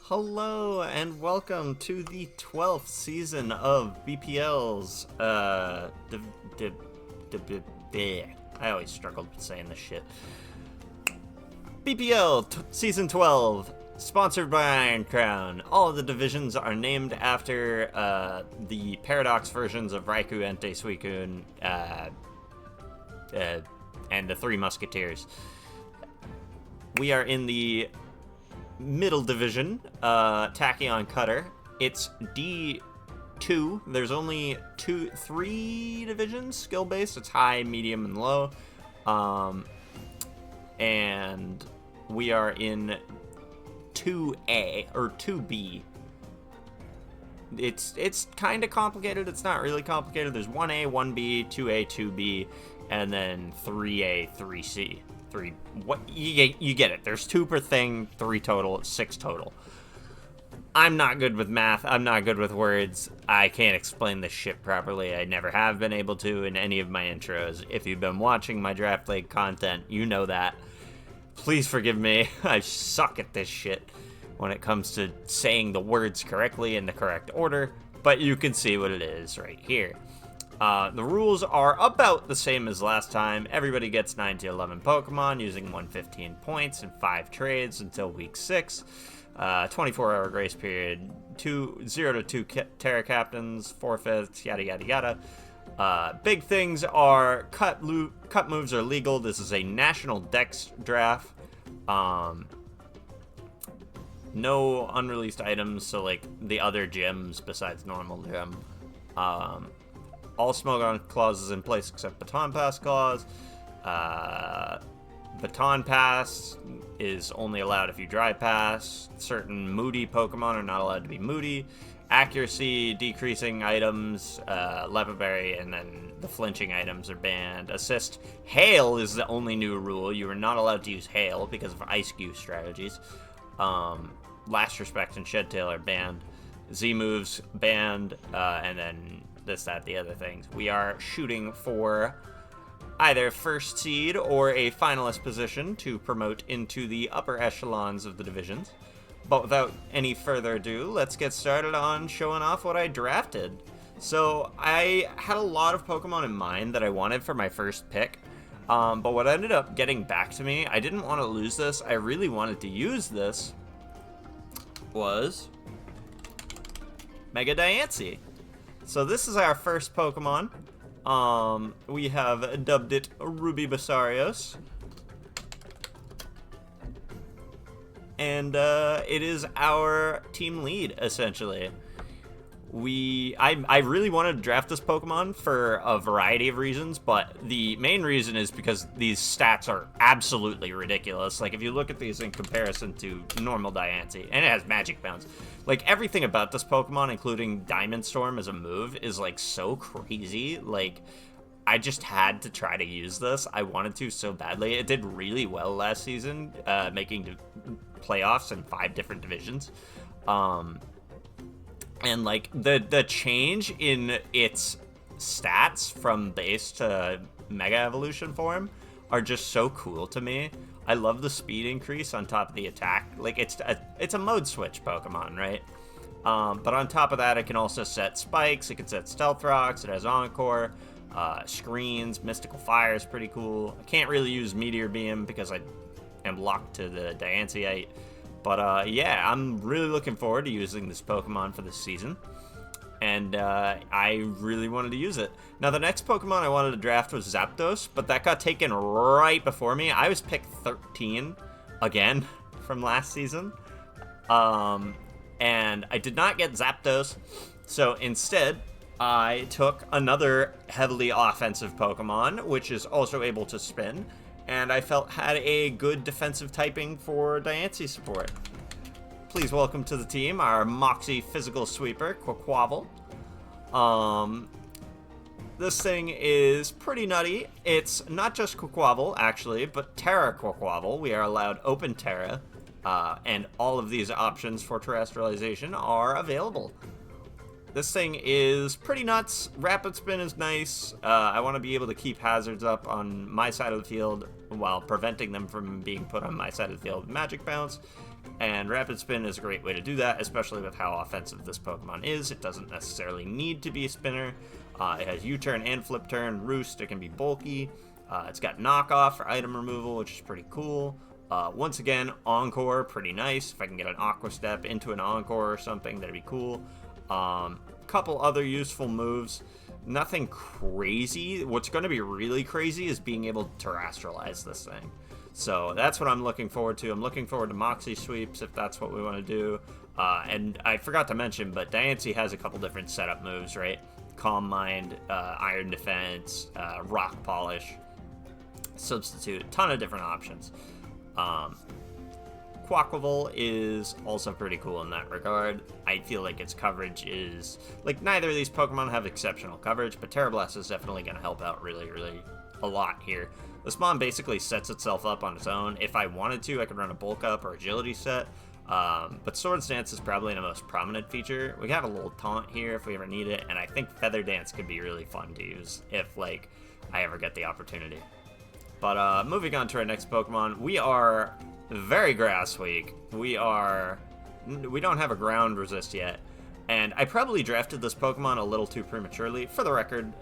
Hello and welcome to the 12th season of BPL's, I always struggled with saying this shit. BPL Season 12, sponsored by Iron Crown. All of the divisions are named after, the Paradox versions of Raikou, Entei, Suicune, and the Three Musketeers. We are in the middle division, Tachyon Cutter. It's D2. There's only three divisions skill-based. It's high, medium, and low. And we are in 2A, or 2B. It's kind of complicated. It's not really complicated. There's 1A, 1B, 2A, 2B, and then 3A, 3C. What you get it. There's 2 per thing, 3 total, 6 total. I'm not good with math. I'm not good with words. I can't explain this shit properly. I never have been able to in any of my intros. If you've been watching my Draft League content, you know that. Please forgive me. I suck at this shit when it comes to saying the words correctly in the correct order, but you can see what it is right here. The rules are about the same as last time. Everybody gets 9 to 11 Pokemon using 115 points and 5 trades until week 6. 24-hour grace period, 0 to 2 Terra Captains, forfeits, yada yada yada. Big things are cut moves are legal. This is a national dex draft. No unreleased items, so like the other gyms besides normal gym. All Smogon clauses in place except Baton Pass clause. Baton Pass is only allowed if you Dry Pass. Certain moody Pokemon are not allowed to be moody. Accuracy, decreasing items, Lepaberry, and then the flinching items are banned. Assist, Hail is the only new rule. You are not allowed to use Hail because of Ice Cube strategies. Last Respect and Shed Tail are banned. Z moves banned, and then this, that, the other things. We are shooting for either first seed or a finalist position to promote into the upper echelons of the divisions. But without any further ado, let's get started on showing off what I drafted. So I had a lot of Pokemon in mind that I wanted for my first pick, but what ended up getting back to me, I didn't want to lose this. I really wanted to use this, was Mega Diancie. So this is our first Pokemon. We have dubbed it Ruby Basarios. And it is our team lead, essentially. I really wanted to draft this Pokemon for a variety of reasons, but the main reason is because these stats are absolutely ridiculous. Like, if you look at these in comparison to normal Diancie, and it has Magic Bounce, like, everything about this Pokemon, including Diamond Storm as a move, is, like, so crazy. Like, I just had to try to use this. I wanted to so badly. It did really well last season, making playoffs in 5 different divisions. And, like, the change in its stats from base to Mega Evolution form are just so cool to me. I love the speed increase on top of the attack. Like, it's a mode switch Pokemon, right? But on top of that, it can also set Spikes. It can set Stealth Rocks. It has Encore. Screens. Mystical Fire is pretty cool. I can't really use Meteor Beam because I am locked to the Diancieite. But, yeah, I'm really looking forward to using this Pokemon for this season. And, I really wanted to use it. Now, the next Pokemon I wanted to draft was Zapdos, but that got taken right before me. I was picked 13, again, from last season. And I did not get Zapdos, so instead, I took another heavily offensive Pokemon, which is also able to spin, and I felt had a good defensive typing for Diancie support. Please welcome to the team our Moxie Physical Sweeper, Quaquaval. This thing is pretty nutty. It's not just Quaquaval, actually, but Terra Quaquaval. We are allowed Open Terra, and all of these options for terrestrialization are available. This thing is pretty nuts. Rapid Spin is nice. I want to be able to keep hazards up on my side of the field while preventing them from being put on my side of the field. Magic Bounce And Rapid Spin is a great way to do that, especially with how offensive this Pokemon is. It doesn't necessarily need to be a spinner. It has U-turn and flip turn. Roost, it can be bulky. It's got knockoff for item removal, which is pretty cool. Once again, Encore, pretty nice. If I can get an Aqua Step into an Encore or something, that'd be cool. Couple other useful moves. Nothing crazy. What's going to be really crazy is being able to terrestrialize this thing. So that's what I'm looking forward to. I'm looking forward to Moxie Sweeps, if that's what we want to do. And I forgot to mention, but Diancie has a couple different setup moves, right? Calm Mind, Iron Defense, Rock Polish, Substitute, a ton of different options. Quaquaval is also pretty cool in that regard. I feel like its coverage is... Like, neither of these Pokemon have exceptional coverage, but Terra Blast is definitely going to help out really, really a lot here. This Mon basically sets itself up on its own. If I wanted to, I could run a Bulk Up or Agility set. But Swords Dance is probably the most prominent feature. We have a little Taunt here if we ever need it, and I think Feather Dance could be really fun to use if, like, I ever get the opportunity. But moving on to our next Pokemon, we are very Grass Weak. We don't have a Ground Resist yet, and I probably drafted this Pokemon a little too prematurely. For the record,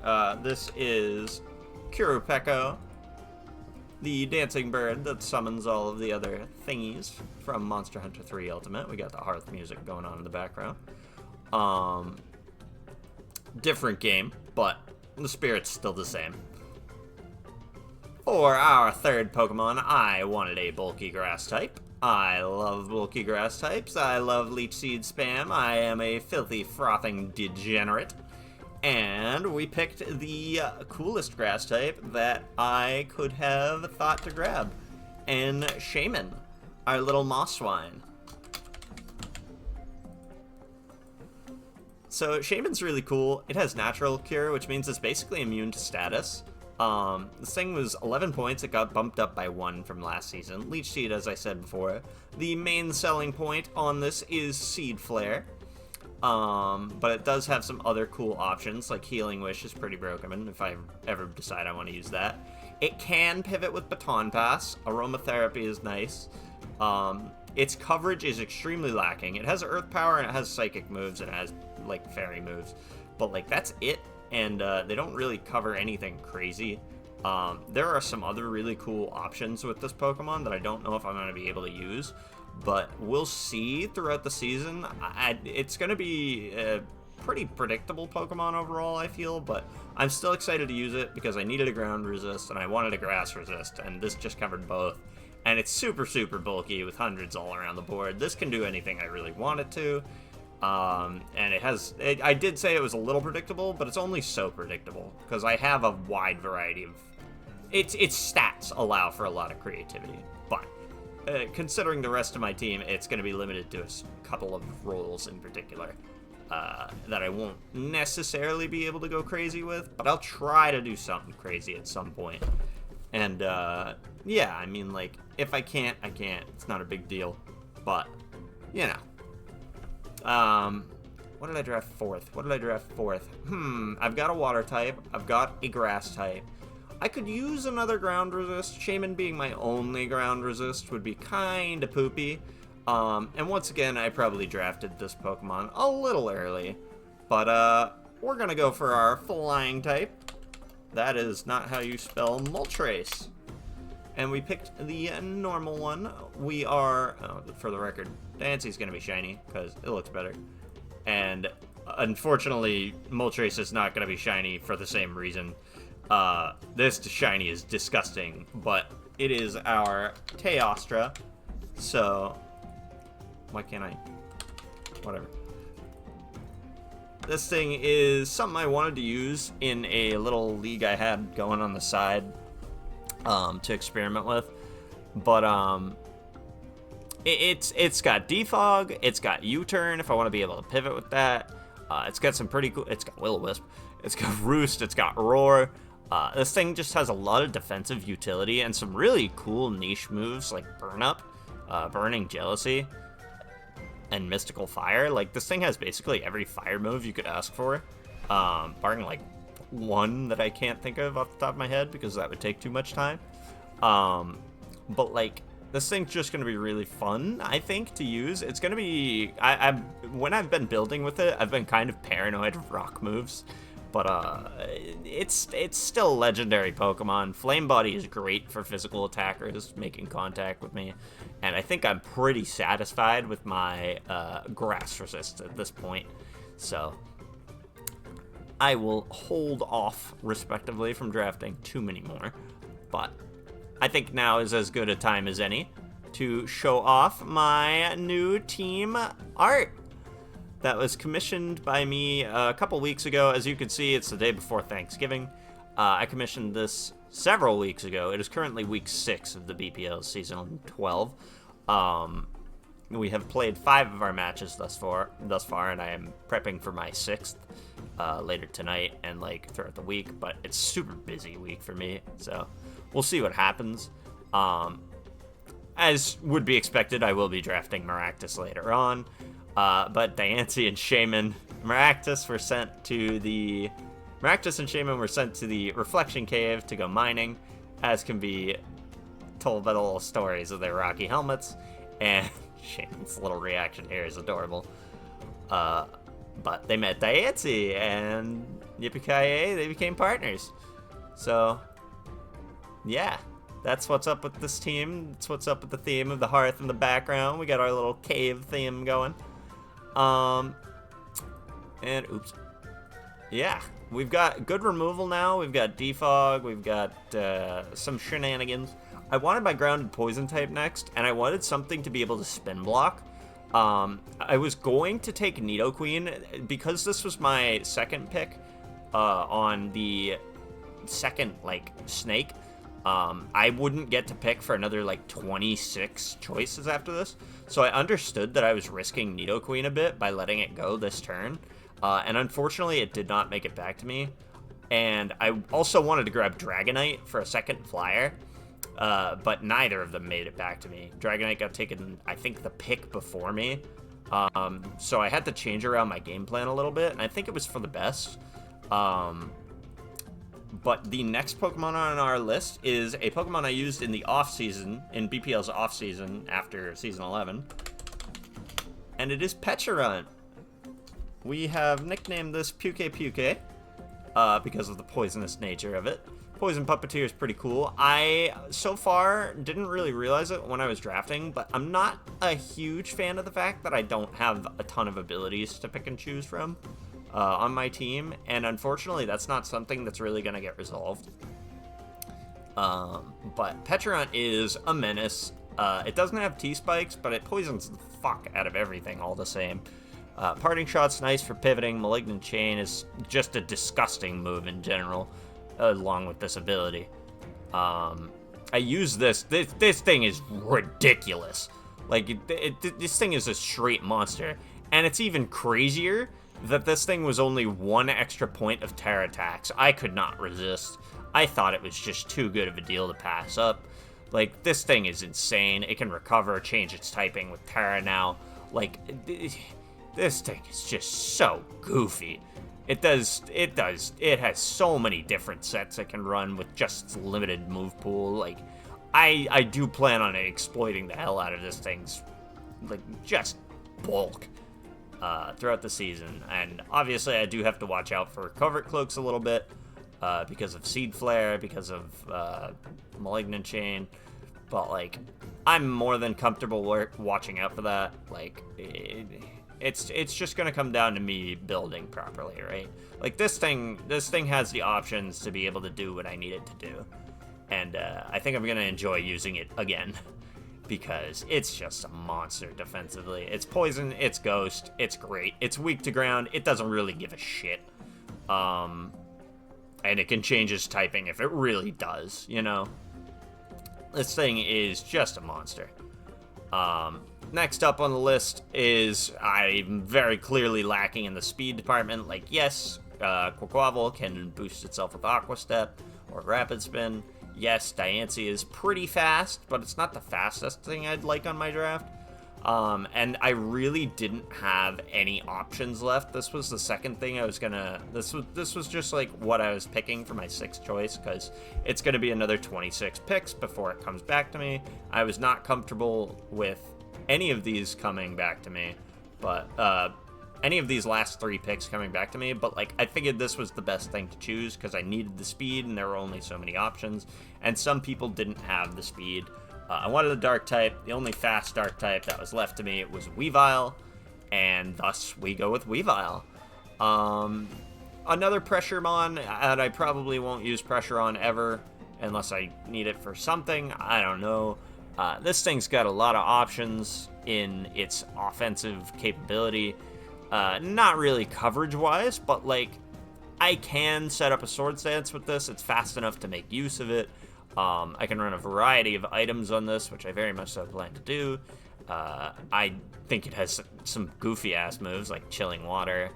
this is Kurupeko, the dancing bird that summons all of the other thingies from Monster Hunter 3 Ultimate. We got the Harth music going on in the background. Different game, but the spirit's still the same. For our third Pokemon, I wanted a bulky grass type. I love bulky grass types. I love Leech Seed spam. I am a filthy, frothing degenerate. And we picked the coolest grass type that I could have thought to grab. And Shaman, our little moss swine. So Shaman's really cool. It has natural cure, which means it's basically immune to status. This thing was 11 points. It got bumped up by 1 from last season. Leech Seed, as I said before. The main selling point on this is Seed Flare. But it does have some other cool options, like Healing Wish is pretty broken if I ever decide I want to use that. It can pivot with Baton Pass. Aromatherapy is nice. Its coverage is extremely lacking. It has Earth Power and it has Psychic moves and it has, like, Fairy moves. But, like, that's it. And they don't really cover anything crazy. There are some other really cool options with this Pokemon that I don't know if I'm going to be able to use. But we'll see throughout the season. It's going to be a pretty predictable Pokemon overall, I feel, but I'm still excited to use it because I needed a ground resist and I wanted a grass resist, and this just covered both. And it's super, super bulky with hundreds all around the board. This can do anything I really want it to. And I did say it was a little predictable, but it's only so predictable because I have a wide variety of... Its stats allow for a lot of creativity, but... considering the rest of my team, it's going to be limited to a couple of roles in particular that I won't necessarily be able to go crazy with, but I'll try to do something crazy at some point. And, yeah, I mean, like, if I can't, I can't. It's not a big deal, but, you know. What did I draft fourth? I've got a water type. I've got a grass type. I could use another ground resist. Shaman being my only ground resist would be kind of poopy. And once again, I probably drafted this Pokemon a little early. But we're going to go for our flying type. That is not how you spell Moltres. And we picked the normal one. We are, for the record, Diancie's going to be shiny because it looks better. And unfortunately, Moltres is not going to be shiny for the same reason. This shiny is disgusting, but it is our Teostra, so why can't I? Whatever. This thing is something I wanted to use in a little league I had going on the side to experiment with, but it's got Defog, it's got U-turn if I want to be able to pivot with that. It's got some pretty cool. It's got Will-O-Wisp, it's got Roost, it's got Roar. This thing just has a lot of defensive utility and some really cool niche moves like Burn Up, Burning Jealousy, and Mystical Fire. Like, this thing has basically every fire move you could ask for, barring like one that I can't think of off the top of my head because that would take too much time. But like, This thing's just going to be really fun, I think, to use. It's going to be... when I've been building with it, I've been kind of paranoid of rock moves. But it's still a legendary Pokemon. Flame Body is great for physical attackers making contact with me. And I think I'm pretty satisfied with my Grass Resist at this point. So I will hold off, respectively, from drafting too many more. But I think now is as good a time as any to show off my new team art that was commissioned by me a couple weeks ago. As you can see, it's the day before Thanksgiving. I commissioned this several weeks ago. It is currently week 6 of the BPL season 12. We have played 5 of our matches thus far, and I am prepping for my 6th later tonight and like throughout the week. But it's super busy week for me, so we'll see what happens. As would be expected, I will be drafting Maractus later on. But Diancie and Shaman, Maractus and Shaman were sent to the Reflection Cave to go mining, as can be told by the little stories of their rocky helmets. And Shaman's little reaction here is adorable. But they met Diancie, and yippee-ki-yay, they became partners. So, yeah, that's what's up with this team. That's what's up with the theme of the Harth in the background. We got our little cave theme going. And oops. Yeah, we've got good removal now. We've got defog. We've got some shenanigans. I wanted my grounded poison type next, and I wanted something to be able to spin block. I was going to take Nidoqueen because this was my second pick on the second snake. I wouldn't get to pick for another 26 choices after this, so I understood that I was risking Nidoqueen a bit by letting it go this turn, and unfortunately it did not make it back to me. And I also wanted to grab Dragonite for a second flyer, but neither of them made it back to me. Dragonite got taken, I think, the pick before me, so I had to change around my game plan a little bit, and I think it was for the best. But the next Pokemon on our list is a Pokemon I used in the off-season, in BPL's off-season after Season 11. And it is Pecharunt. We have nicknamed this Puke Puke because of the poisonous nature of it. Poison Puppeteer is pretty cool. I, so far, didn't really realize it when I was drafting, but I'm not a huge fan of the fact that I don't have a ton of abilities to pick and choose from on my team, and unfortunately that's not something that's really going to get resolved. But Pecharunt is a menace. It doesn't have T-Spikes, but it poisons the fuck out of everything all the same. Parting Shot's nice for pivoting. Malignant Chain is just a disgusting move in general, along with this ability. I use this thing is ridiculous. This thing is a straight monster, and it's even crazier that this thing was only 1 extra point of Terra attacks. I could not resist. I thought it was just too good of a deal to pass up. This thing is insane. It can recover, change its typing with Terra now. This thing is just so goofy. It has so many different sets it can run with just its limited move pool. I do plan on exploiting the hell out of this thing's, just bulk throughout the season. And obviously I do have to watch out for Covert Cloaks a little bit because of Seed Flare, because of Malignant Chain. But, I'm more than comfortable watching out for that. It's just gonna come down to me building properly, right? This thing has the options to be able to do what I need it to do, and I think I'm gonna enjoy using it again because it's just a monster defensively. It's poison, it's ghost, it's great. It's weak to ground. It doesn't really give a shit, and it can change its typing if it really does. This thing is just a monster. Next up on the list is I'm very clearly lacking in the speed department. Yes, Quaquaval can boost itself with Aqua Step or Rapid Spin. Yes, Diancie is pretty fast, but it's not the fastest thing I'd like on my draft. And I really didn't have any options left. This was the second thing I was gonna... This was just, like, what I was picking for my 6th choice, because it's gonna be another 26 picks before it comes back to me. I was not comfortable with any of these coming back to me, but, any of these last 3 picks coming back to me, but, like, I figured this was the best thing to choose, because I needed the speed, and there were only so many options, and some people didn't have the speed. I wanted a dark type. The only fast dark type that was left to me was Weavile, and thus we go with Weavile. Another pressure mon, and I probably won't use pressure on ever unless I need it for something. I don't know. This thing's got a lot of options in its offensive capability. Not really coverage-wise, but, like, I can set up a sword stance with this. It's fast enough to make use of it. I can run a variety of items on this, which I very much so plan to do. I think it has some goofy-ass moves, like Chilling Water.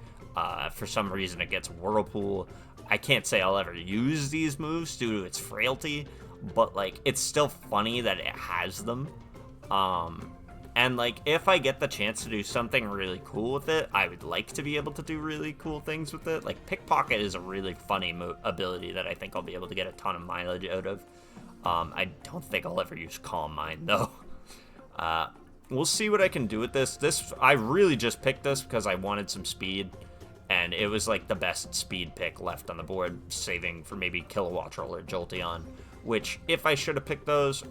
For some reason, it gets Whirlpool. I can't say I'll ever use these moves due to its frailty, but, like, it's still funny that it has them. And, like, if I get the chance to do something really cool with it, I would like to be able to do really cool things with it. Like, Pickpocket is a really funny ability that I think I'll be able to get a ton of mileage out of. I don't think I'll ever use Calm Mind, though. We'll see what I can do with this. I really just picked this because I wanted some speed, and it was, like, the best speed pick left on the board, saving for maybe Kilowattrel or Jolteon, which, if I should have picked those...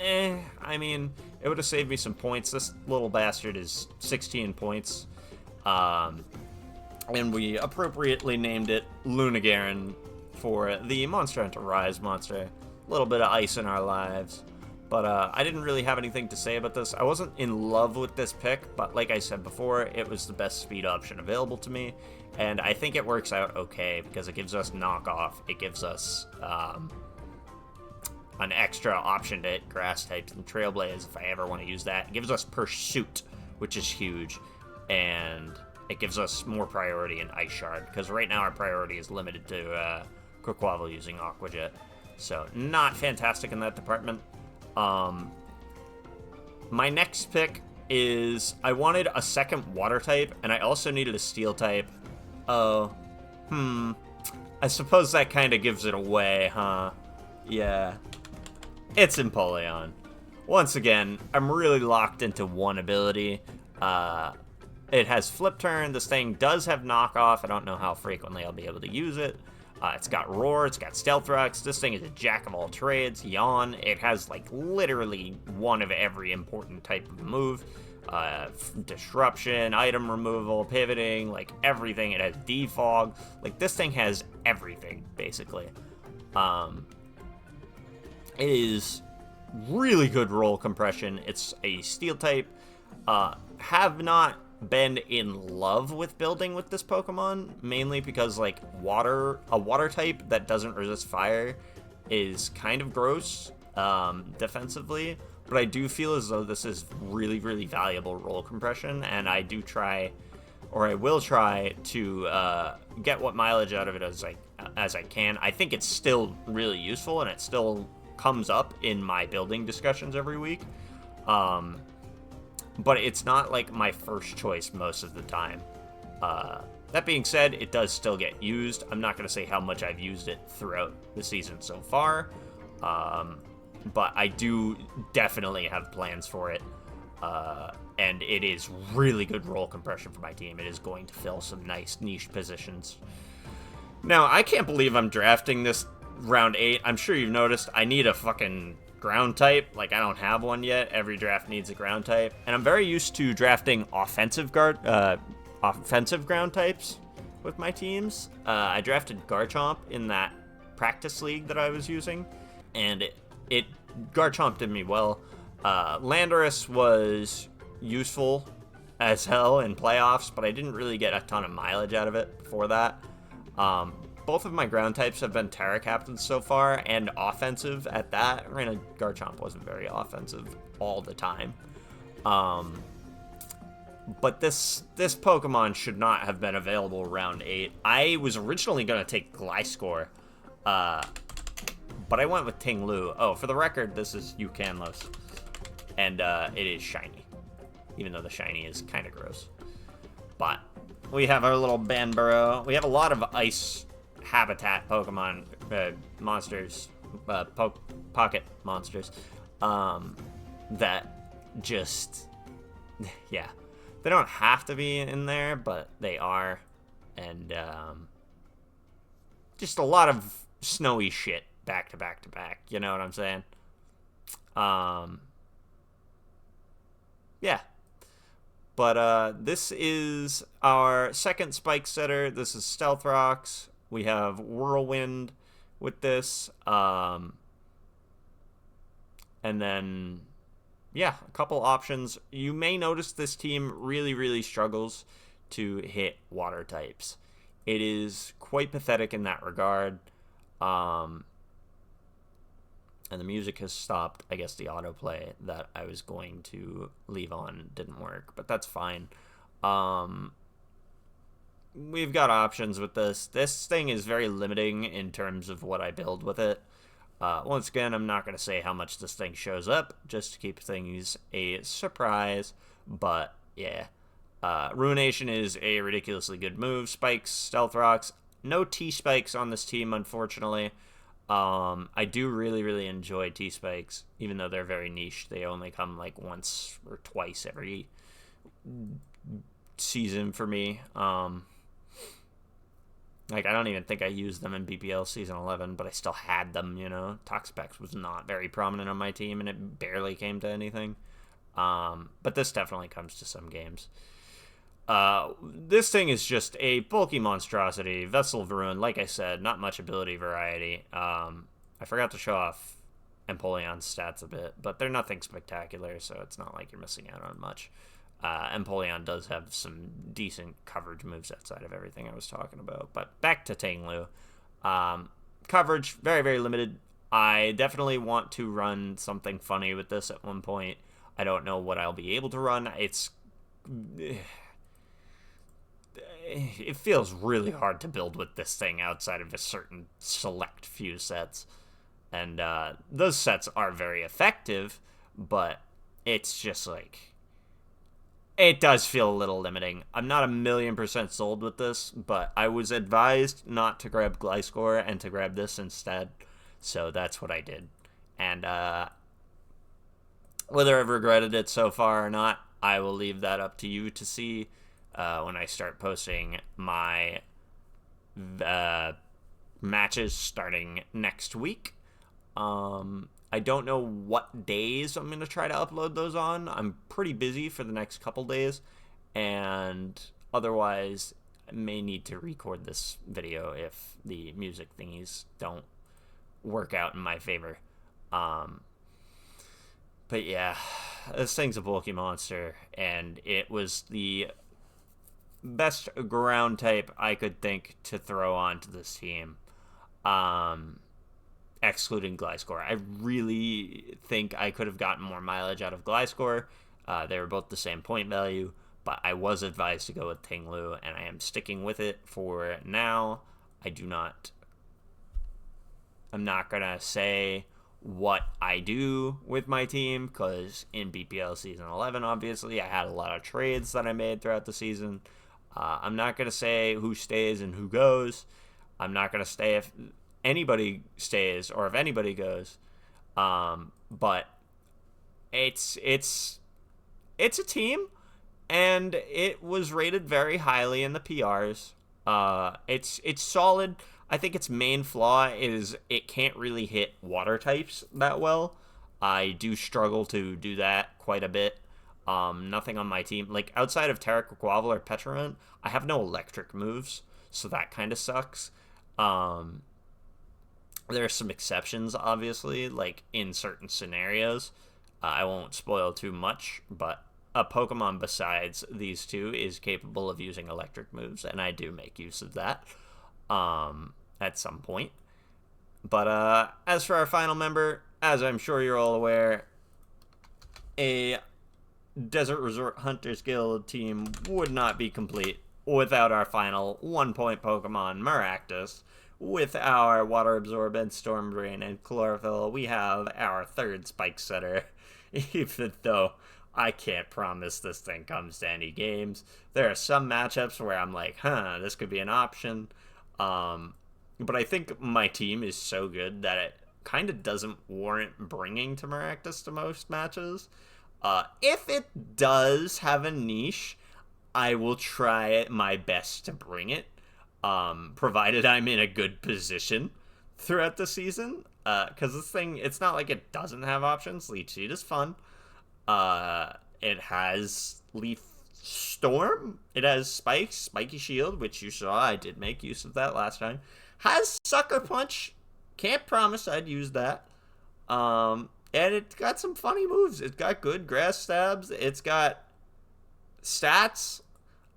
I mean, it would have saved me some points. This little bastard is 16 points. And we appropriately named it Lunagaron for the Monster Hunter Rise monster. A little bit of ice in our lives. But I didn't really have anything to say about this. I wasn't in love with this pick, but like I said before, it was the best speed option available to me. And I think it works out okay, because it gives us knockoff. It gives us... an extra option to hit grass types and Trailblaze if I ever want to use that. It gives us Pursuit, which is huge, and it gives us more priority in Ice Shard, because right now our priority is limited to Quaquaval using Aqua Jet. So, not fantastic in that department. My next pick is, I wanted a second Water type, and I also needed a Steel type. I suppose that kind of gives it away, huh? Yeah. It's Empoleon. Once again, I'm really locked into one ability. It has Flip Turn. This thing does have Knockoff. I don't know how frequently I'll be able to use it. It's got Roar. It's got Stealth Rocks. This thing is a jack of all trades. Yawn. It has, like, literally one of every important type of move. Disruption, item removal, pivoting, like, everything. It has Defog. Like, this thing has everything, basically. It is really good roll compression. It's a Steel type. Have not been in love with building with this Pokemon, mainly because, like, a water type that doesn't resist fire is kind of gross defensively, but I do feel as though this is really, really valuable roll compression, and I do try, or I will try to get what mileage out of it as I can. I think it's still really useful, and it still comes up in my building discussions every week, but it's not, like, my first choice most of the time. That being said, it does still get used. I'm not going to say how much I've used it throughout the season so far, but I do definitely have plans for it, and it is really good roll compression for my team. It is going to fill some nice niche positions. Now, I can't believe I'm drafting this round 8. I'm sure you've noticed I need a fucking ground type. Like, I don't have one yet. Every draft needs a ground type. And I'm very used to drafting offensive ground types with my teams. I drafted Garchomp in that practice league that I was using, and it Garchomp did me well. Landorus was useful as hell in playoffs, but I didn't really get a ton of mileage out of it before that. Both of my ground types have been Terra Captains so far, and offensive at that. Granted, Garchomp wasn't very offensive all the time. But this Pokemon should not have been available round 8. I was originally going to take Gliscor, but I went with Ting Lu. Oh, for the record, this is Ucanlos, and it is shiny. even though the shiny is kind of gross. But we have our little Banburo. We have a lot of ice habitat Pokemon monsters, pocket monsters, that just, yeah, they don't have to be in there, but they are, and just a lot of snowy shit back to back to back. You know what I'm saying? Yeah. But this is our second Spike Setter. This is Stealth Rocks. We have Whirlwind with this. And then, yeah, a couple options. You may notice this team really, really struggles to hit water types. It is quite pathetic in that regard. And the music has stopped. I guess the autoplay that I was going to leave on didn't work, but that's fine. We've got options with this. This thing is very limiting in terms of what I build with it. Once again, I'm not going to say how much this thing shows up, just to keep things a surprise. But, yeah. Ruination is a ridiculously good move. Spikes, Stealth Rocks. No T-Spikes on this team, unfortunately. I do really, really enjoy T-Spikes, even though they're very niche. They only come like once or twice every season for me. Like, I don't even think I used them in BPL Season 11, but I still had them, you know. Toxapex was not very prominent on my team, and it barely came to anything. But this definitely comes to some games. This thing is just a bulky monstrosity. Vessel of Ruin, like I said, not much ability variety. I forgot to show off Empoleon's stats a bit, but they're nothing spectacular, so it's not like you're missing out on much. Empoleon does have some decent coverage moves outside of everything I was talking about. But back to Tanglu. Coverage, very, very limited. I definitely want to run something funny with this at one point. I don't know what I'll be able to run. It feels really hard to build with this thing outside of a certain select few sets. And those sets are very effective, but it's just like, it does feel a little limiting. I'm not 1,000,000% sold with this, but I was advised not to grab Gliscor and to grab this instead. So that's what I did. And whether I've regretted it so far or not, I will leave that up to you to see when I start posting my matches starting next week. I don't know what days I'm going to try to upload those on. I'm pretty busy for the next couple days, and otherwise I may need to record this video if the music thingies don't work out in my favor. But yeah, this thing's a bulky monster, and it was the best ground type I could think to throw onto this team. Excluding Gliscor. I really think I could have gotten more mileage out of Gliscor. They were both the same point value, but I was advised to go with Tanglu, and I am sticking with it for now. I'm not going to say what I do with my team, because in BPL Season 11, obviously, I had a lot of trades that I made throughout the season. I'm not going to say who stays and who goes. I'm not going to say if anybody stays or if anybody goes, but it's a team, and it was rated very highly in the PRs. It's solid. I think its main flaw is it can't really hit water types that well. I do struggle to do that quite a bit. Nothing on my team, like outside of Terraquaquavel or Petarant, I have no electric moves, so that kind of sucks. There are some exceptions, obviously, like in certain scenarios. I won't spoil too much, but a Pokemon besides these two is capable of using electric moves, and I do make use of that at some point. But as for our final member, as I'm sure you're all aware, a Desert Resort Hunters Guild team would not be complete without our final 1-point Pokemon, Maractus. With our Water Absorbent, Storm Drain, and Chlorophyll, we have our third Spike Setter. Even though I can't promise this thing comes to any games. There are some matchups where I'm like, this could be an option. But I think my team is so good that it kind of doesn't warrant bringing to Maractus to most matches. If it does have a niche, I will try my best to bring it, provided I'm in a good position throughout the season. Because this thing, it's not like it doesn't have options. Leech Seed is fun. It has Leaf Storm. It has Spikes, Spiky Shield, which you saw. I did make use of that last time. Has Sucker Punch. Can't promise I'd use that. And it got some funny moves. It got good grass stabs. It's got stats.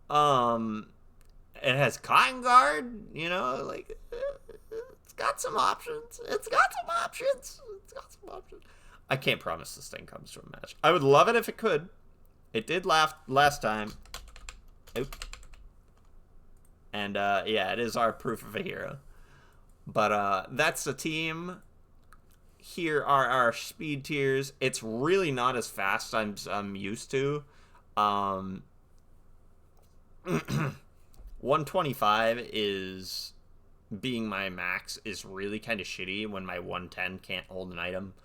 It has Cotton Guard. It's got some options. I can't promise this thing comes to a match. I would love it if it could. It did last time. Oop. And yeah, it is our proof of a hero. But that's the team. Here are our speed tiers. It's really not as fast as I'm used to. 125 is being my max is really kind of shitty when my 110 can't hold an item.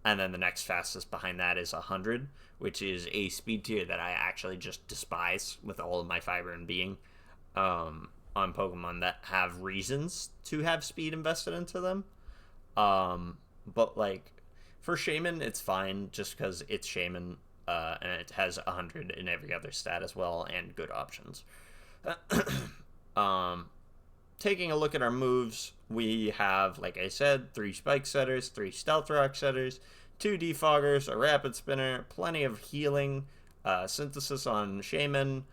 And then the next fastest behind that is 100, which is a speed tier that I actually just despise with all of my fiber and being on Pokemon that have reasons to have speed invested into them. But like for Shaman, it's fine just because it's Shaman and it has 100 in every other stat as well and good options. Taking a look at our moves, we have, like I said, 3 Spike Setters, 3 Stealth Rock Setters, 2 Defoggers, a Rapid Spinner, plenty of healing, Synthesis on Shaman,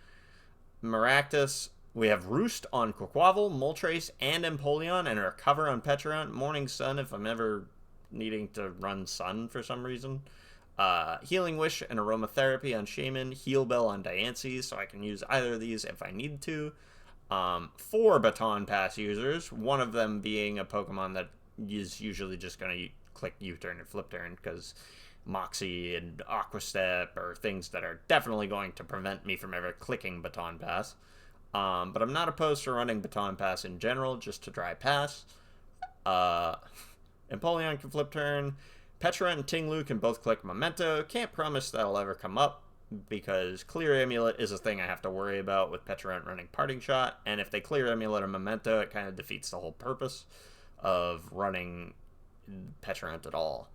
Maractus. We have Roost on Quaquaval, Moltres, and Empoleon, and Recover on Petrarunt, Morning Sun if I'm ever needing to run Sun for some reason. Healing Wish and Aromatherapy on Shaman, Heal Bell on Diancie, so I can use either of these if I need to. 4 Baton Pass users, one of them being a Pokemon that is usually just going to click U-turn and flip turn because Moxie and Aqua Step are things that are definitely going to prevent me from ever clicking Baton Pass. But I'm not opposed to running Baton Pass in general just to dry pass. Empoleon can flip turn. Petrarunt and Tinglu can both click Memento. Can't promise that'll ever come up because Clear Amulet is a thing I have to worry about with Petrarunt running Parting Shot, and if they Clear Amulet or Memento, it kind of defeats the whole purpose of running Petrarunt at all.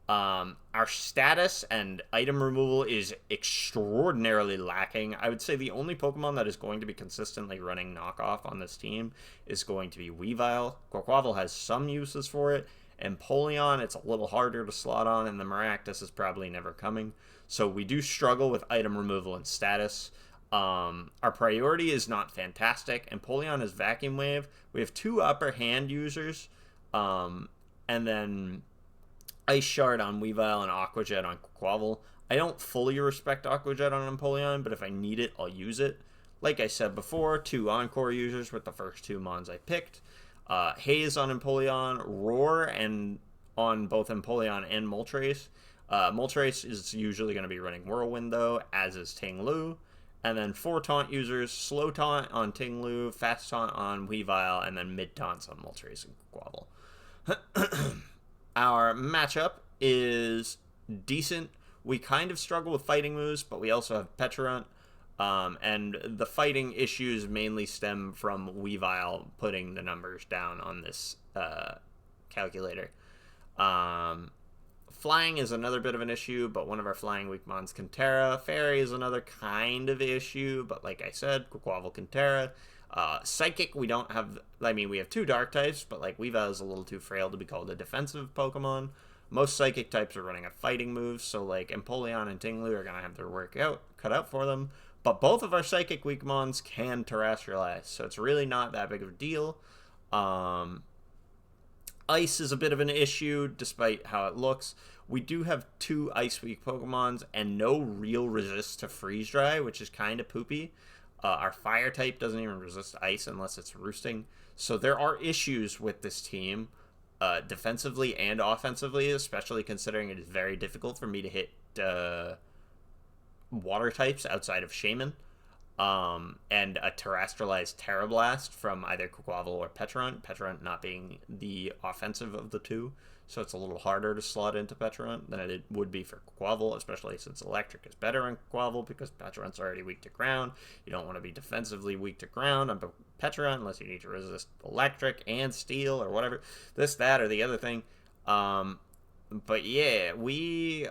Our status and item removal is extraordinarily lacking. I would say the only Pokemon that is going to be consistently running knockoff on this team is going to be Weavile. Quaquaval has some uses for it. Empoleon, it's a little harder to slot on, and the Maractus is probably never coming. So we do struggle with item removal and status. Our priority is not fantastic. Empoleon is Vacuum Wave. We have 2 upper hand users. And then Ice Shard on Weavile and Aqua Jet on Quaquaval. I don't fully respect Aqua Jet on Empoleon, but if I need it, I'll use it. Like I said before, 2 Encore users with the first 2 Mons I picked. Haze on Empoleon, Roar and on both Empoleon and Moltres. Moltres is usually going to be running Whirlwind though, as is Tinglu. And then 4 Taunt users, Slow Taunt on Tinglu, Fast Taunt on Weavile, and then Mid Taunts on Moltres and Quaquaval. Our matchup is decent. We kind of struggle with fighting moves, but we also have Petrarunt. And the fighting issues mainly stem from Weavile putting the numbers down on this calculator. Flying is another bit of an issue, but one of our flying weak mons can Terra. Fairy is another kind of issue, but like I said, Quaquaval can Terra. Psychic, we don't have... we have 2 dark types, but like Weavile is a little too frail to be called a defensive Pokemon. Most Psychic types are running a fighting move, so like Empoleon and Tinglu are going to have their work cut out for them. But both of our Psychic weak mons can Terrestrialize, so it's really not that big of a deal. Ice is a bit of an issue, despite how it looks. We do have 2 Ice weak Pokemons and no real resist to Freeze Dry, which is kind of poopy. Our Fire type doesn't even resist Ice unless it's roosting. So there are issues with this team, defensively and offensively, especially considering it is very difficult for me to hit water types outside of Shaman, and a terrestrialized Terrablast from either Quaquaval or Petrarunt. Petrarunt not being the offensive of the two, so it's a little harder to slot into Petrarunt than it would be for Quaquaval, especially since Electric is better in Quaquaval because Petrunt's already weak to ground. You don't want to be defensively weak to ground on Petrarunt unless you need to resist Electric and Steel or whatever, this, that, or the other thing. But yeah,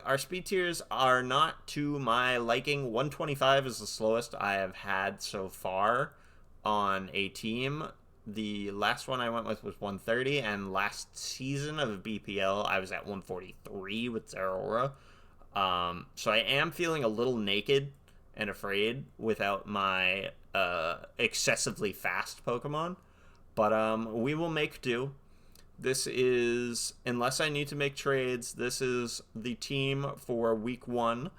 our speed tiers are not to my liking. 125 is the slowest I have had so far on a team. The last one I went with was 130, and last season of BPL I was at 143 with Zeraora. So I am feeling a little naked and afraid without my excessively fast Pokemon, but we will make do. This is, unless I need to make trades, this is the team for week 1.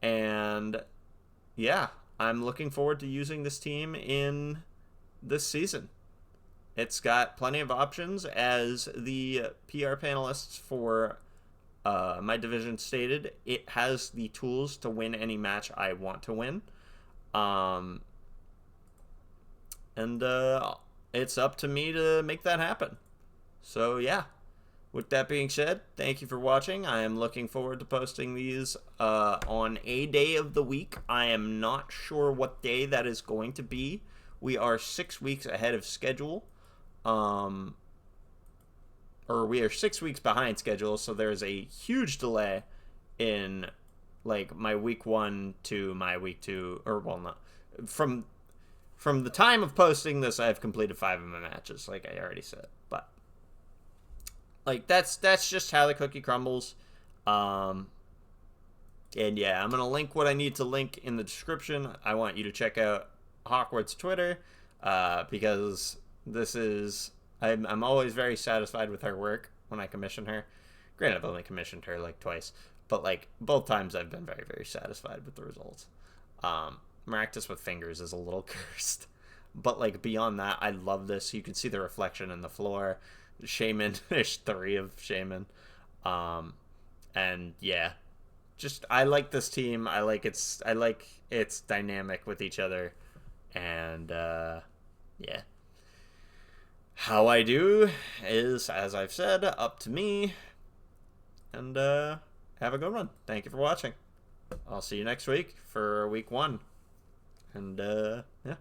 And yeah, I'm looking forward to using this team in this season. It's got plenty of options, as the PR panelists for my division stated. It has the tools to win any match I want to win. And it's up to me to make that happen. So yeah, with that being said, thank you for watching. I am looking forward to posting these on a day of the week. I am not sure what day that is going to be. We are 6 weeks ahead of schedule. Or we are 6 weeks behind schedule, so there's a huge delay in like my week 1 to my week 2, or well, not from the time of posting this, I've completed 5 of my matches, like I already said. But like that's just how the cookie crumbles. And yeah, I'm gonna link what I need to link in the description. I want you to check out Hawkward's Twitter, because this is, I'm always very satisfied with her work when I commission her. Granted, I've only commissioned her like twice, but like both times I've been very, very satisfied with the results. Maractus with fingers is a little cursed, but like beyond that, I love this. You can see the reflection in the floor. Shaman, there's 3 of Shaman. And yeah, just I like this team. I like its dynamic with each other. And yeah. How I do is, as I've said, up to me. And have a good one. Thank you for watching. I'll see you next week for week 1. And yeah.